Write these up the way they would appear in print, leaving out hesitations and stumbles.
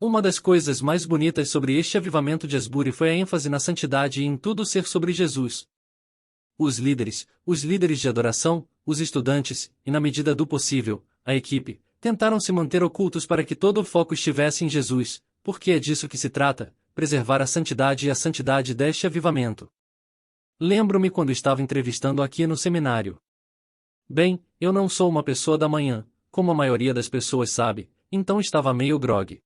Uma das coisas mais bonitas sobre este avivamento de Asbury foi a ênfase na santidade e em tudo ser sobre Jesus. Os líderes de adoração, os estudantes, e na medida do possível, a equipe, tentaram se manter ocultos para que todo o foco estivesse em Jesus, porque é disso que se trata, preservar a santidade e a santidade deste avivamento. Lembro-me quando estava entrevistando aqui no seminário. Bem, eu não sou uma pessoa da manhã, como a maioria das pessoas sabe, então estava meio grogue.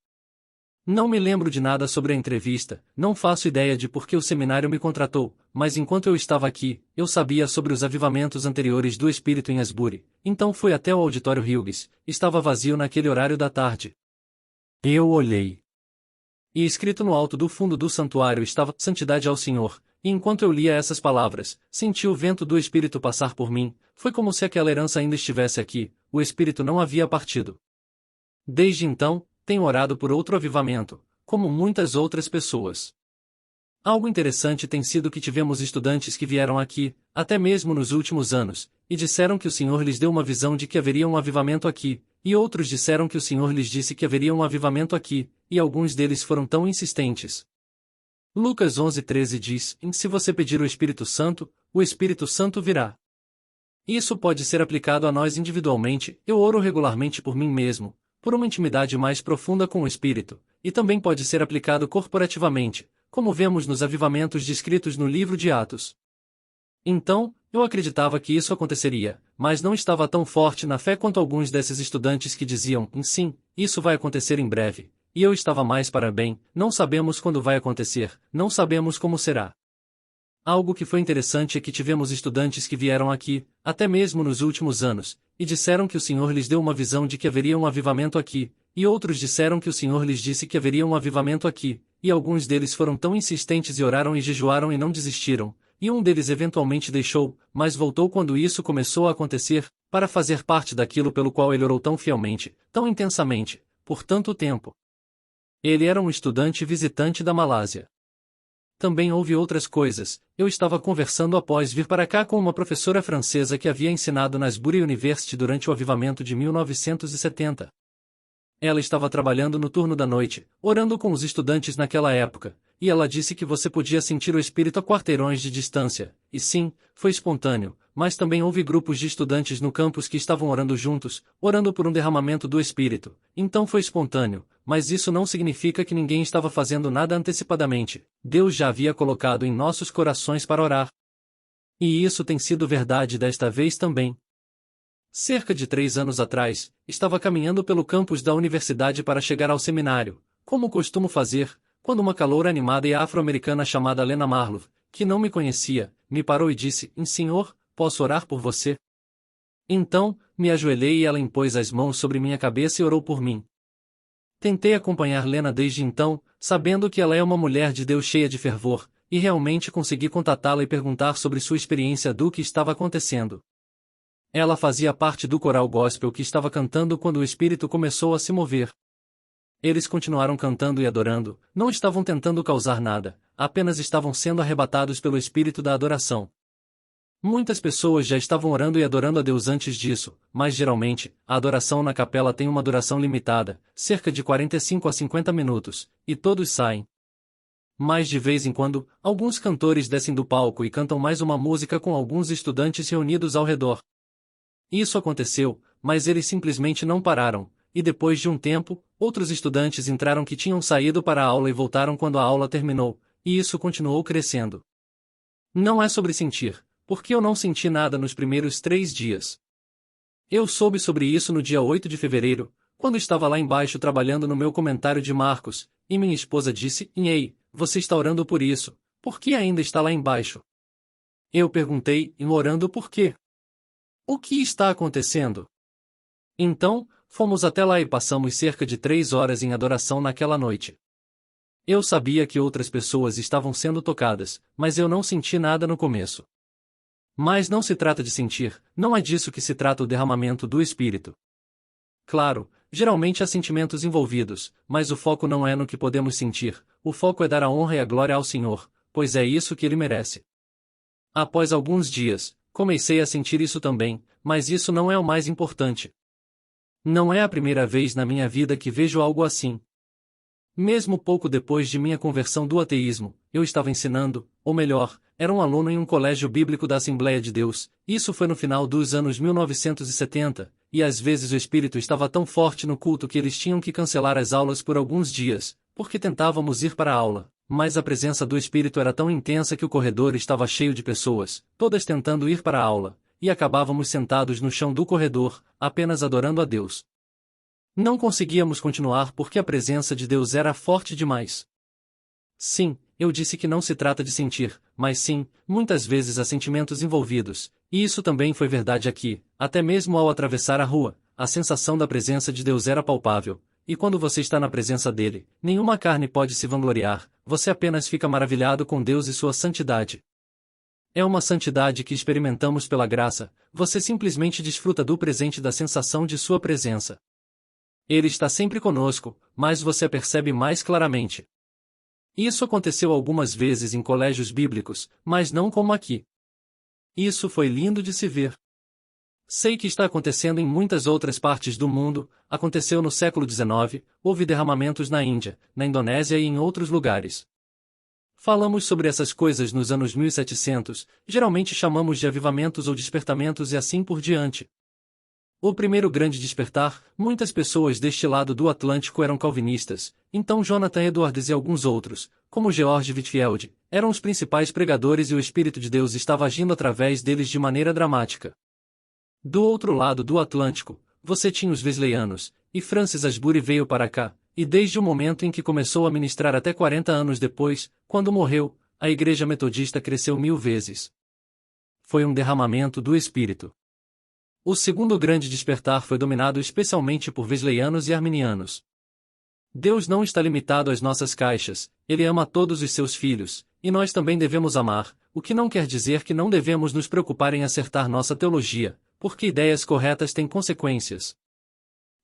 Não me lembro de nada sobre a entrevista, não faço ideia de por que o seminário me contratou, mas enquanto eu estava aqui, eu sabia sobre os avivamentos anteriores do Espírito em Asbury, então fui até o auditório Hughes, estava vazio naquele horário da tarde. Eu olhei. E escrito no alto do fundo do santuário estava Santidade ao Senhor, e enquanto eu lia essas palavras, senti o vento do Espírito passar por mim, foi como se aquela herança ainda estivesse aqui, o Espírito não havia partido. Desde então, tenho orado por outro avivamento, como muitas outras pessoas. Algo interessante tem sido que tivemos estudantes que vieram aqui, até mesmo nos últimos anos, e disseram que o Senhor lhes deu uma visão de que haveria um avivamento aqui, e outros disseram que o Senhor lhes disse que haveria um avivamento aqui, e alguns deles foram tão insistentes. Lucas 11:13 diz, se você pedir o Espírito Santo virá. Isso pode ser aplicado a nós individualmente, eu oro regularmente por mim mesmo, por uma intimidade mais profunda com o Espírito, e também pode ser aplicado corporativamente, como vemos nos avivamentos descritos no livro de Atos. Então, eu acreditava que isso aconteceria, mas não estava tão forte na fé quanto alguns desses estudantes que diziam, sim, isso vai acontecer em breve, e eu estava mais para bem, não sabemos quando vai acontecer, não sabemos como será. Algo que foi interessante é que tivemos estudantes que vieram aqui, até mesmo nos últimos anos, e disseram que o Senhor lhes deu uma visão de que haveria um avivamento aqui, e outros disseram que o Senhor lhes disse que haveria um avivamento aqui, e alguns deles foram tão insistentes e oraram e jejuaram e não desistiram, e um deles eventualmente deixou, mas voltou quando isso começou a acontecer, para fazer parte daquilo pelo qual ele orou tão fielmente, tão intensamente, por tanto tempo. Ele era um estudante visitante da Malásia. Também houve outras coisas. Eu estava conversando após vir para cá com uma professora francesa que havia ensinado na Asbury University durante o avivamento de 1970. Ela estava trabalhando no turno da noite, orando com os estudantes naquela época, e ela disse que você podia sentir o Espírito a quarteirões de distância, e sim, foi espontâneo, mas também houve grupos de estudantes no campus que estavam orando juntos, orando por um derramamento do Espírito, então foi espontâneo, mas isso não significa que ninguém estava fazendo nada antecipadamente, Deus já havia colocado em nossos corações para orar. E isso tem sido verdade desta vez também. Cerca de 3 anos atrás, estava caminhando pelo campus da universidade para chegar ao seminário, como costumo fazer, quando uma caloura animada e afro-americana chamada Lena Marlowe, que não me conhecia, me parou e disse, Senhor, posso orar por você? Então, me ajoelhei e ela impôs as mãos sobre minha cabeça e orou por mim. Tentei acompanhar Lena desde então, sabendo que ela é uma mulher de Deus cheia de fervor, e realmente consegui contatá-la e perguntar sobre sua experiência do que estava acontecendo. Ela fazia parte do coral gospel que estava cantando quando o Espírito começou a se mover. Eles continuaram cantando e adorando, não estavam tentando causar nada, apenas estavam sendo arrebatados pelo Espírito da adoração. Muitas pessoas já estavam orando e adorando a Deus antes disso, mas geralmente, a adoração na capela tem uma duração limitada, cerca de 45 a 50 minutos, e todos saem. Mas de vez em quando, alguns cantores descem do palco e cantam mais uma música com alguns estudantes reunidos ao redor. Isso aconteceu, mas eles simplesmente não pararam, e depois de um tempo, outros estudantes entraram que tinham saído para a aula e voltaram quando a aula terminou, e isso continuou crescendo. Não é sobre sentir, porque eu não senti nada nos primeiros 3 dias. Eu soube sobre isso no dia 8 de fevereiro, quando estava lá embaixo trabalhando no meu comentário de Marcos, e minha esposa disse, Ei, você está orando por isso, por que ainda está lá embaixo? Eu perguntei, orando por quê? O que está acontecendo? Então, fomos até lá e passamos cerca de 3 horas em adoração naquela noite. Eu sabia que outras pessoas estavam sendo tocadas, mas eu não senti nada no começo. Mas não se trata de sentir, não é disso que se trata o derramamento do Espírito. Claro, geralmente há sentimentos envolvidos, mas o foco não é no que podemos sentir, o foco é dar a honra e a glória ao Senhor, pois é isso que Ele merece. Após alguns dias, comecei a sentir isso também, mas isso não é o mais importante. Não é a primeira vez na minha vida que vejo algo assim. Mesmo pouco depois de minha conversão do ateísmo, eu estava ensinando, ou melhor, era um aluno em um colégio bíblico da Assembleia de Deus. Isso foi no final dos anos 1970, e às vezes o espírito estava tão forte no culto que eles tinham que cancelar as aulas por alguns dias, porque tentávamos ir para a aula. Mas a presença do espírito era tão intensa que o corredor estava cheio de pessoas, todas tentando ir para a aula, e acabávamos sentados no chão do corredor, apenas adorando a Deus. Não conseguíamos continuar porque a presença de Deus era forte demais. Sim, eu disse que não se trata de sentir, mas sim, muitas vezes há sentimentos envolvidos, e isso também foi verdade aqui, até mesmo ao atravessar a rua, a sensação da presença de Deus era palpável, e quando você está na presença dele, nenhuma carne pode se vangloriar, você apenas fica maravilhado com Deus e sua santidade. É uma santidade que experimentamos pela graça, você simplesmente desfruta do presente da sensação de sua presença. Ele está sempre conosco, mas você a percebe mais claramente. Isso aconteceu algumas vezes em colégios bíblicos, mas não como aqui. Isso foi lindo de se ver. Sei que está acontecendo em muitas outras partes do mundo, aconteceu no século XIX, houve derramamentos na Índia, na Indonésia e em outros lugares. Falamos sobre essas coisas nos anos 1700, geralmente chamamos de avivamentos ou despertamentos e assim por diante. O primeiro grande despertar, muitas pessoas deste lado do Atlântico eram calvinistas, então Jonathan Edwards e alguns outros, como George Whitefield, eram os principais pregadores e o Espírito de Deus estava agindo através deles de maneira dramática. Do outro lado do Atlântico, você tinha os Wesleyanos, e Francis Asbury veio para cá, e desde o momento em que começou a ministrar até 40 anos depois, quando morreu, a Igreja Metodista cresceu 1000 vezes. Foi um derramamento do Espírito. O segundo grande despertar foi dominado especialmente por Wesleyanos e Arminianos. Deus não está limitado às nossas caixas, Ele ama todos os seus filhos, e nós também devemos amar, o que não quer dizer que não devemos nos preocupar em acertar nossa teologia, porque ideias corretas têm consequências.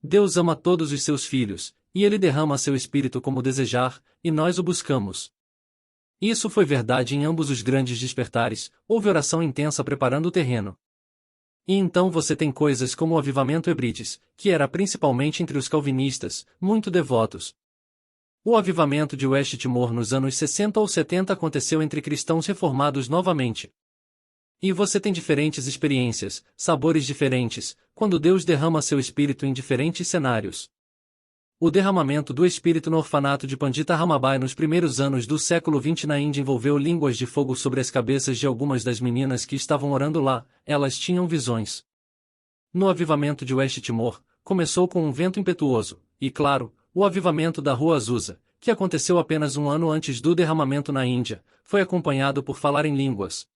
Deus ama todos os seus filhos, e Ele derrama seu Espírito como desejar, e nós o buscamos. Isso foi verdade em ambos os grandes despertares, houve oração intensa preparando o terreno. E então você tem coisas como o avivamento Hebrides, que era principalmente entre os calvinistas, muito devotos. O avivamento de West Timor nos anos 60 ou 70 aconteceu entre cristãos reformados novamente. E você tem diferentes experiências, sabores diferentes, quando Deus derrama seu Espírito em diferentes cenários. O derramamento do Espírito no orfanato de Pandita Ramabai nos primeiros anos do século XX na Índia envolveu línguas de fogo sobre as cabeças de algumas das meninas que estavam orando lá, elas tinham visões. No avivamento de West Timor, começou com um vento impetuoso, e claro, o avivamento da Rua Azusa, que aconteceu apenas um ano antes do derramamento na Índia, foi acompanhado por falar em línguas.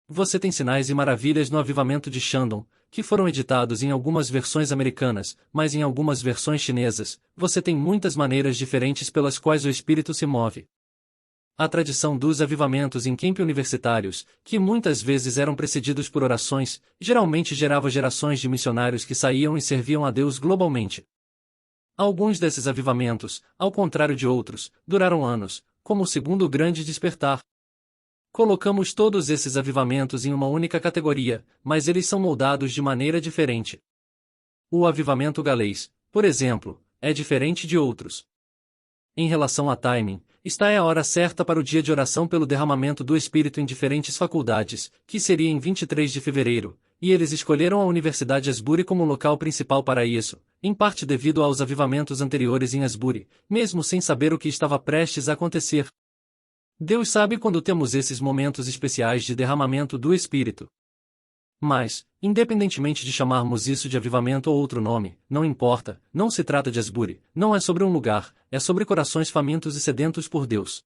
Você tem sinais e maravilhas no avivamento de Shandong, que foram editados em algumas versões americanas, mas em algumas versões chinesas, você tem muitas maneiras diferentes pelas quais o Espírito se move. A tradição dos avivamentos em campi universitários, que muitas vezes eram precedidos por orações, geralmente gerava gerações de missionários que saíam e serviam a Deus globalmente. Alguns desses avivamentos, ao contrário de outros, duraram anos, como o segundo grande despertar. Colocamos todos esses avivamentos em uma única categoria, mas eles são moldados de maneira diferente. O avivamento galês, por exemplo, é diferente de outros. Em relação a timing, está é a hora certa para o dia de oração pelo derramamento do Espírito em diferentes faculdades, que seria em 23 de fevereiro, e eles escolheram a Universidade Asbury como local principal para isso, em parte devido aos avivamentos anteriores em Asbury, mesmo sem saber o que estava prestes a acontecer. Deus sabe quando temos esses momentos especiais de derramamento do Espírito. Mas, independentemente de chamarmos isso de avivamento ou outro nome, não importa, não se trata de Asbury, não é sobre um lugar, é sobre corações famintos e sedentos por Deus.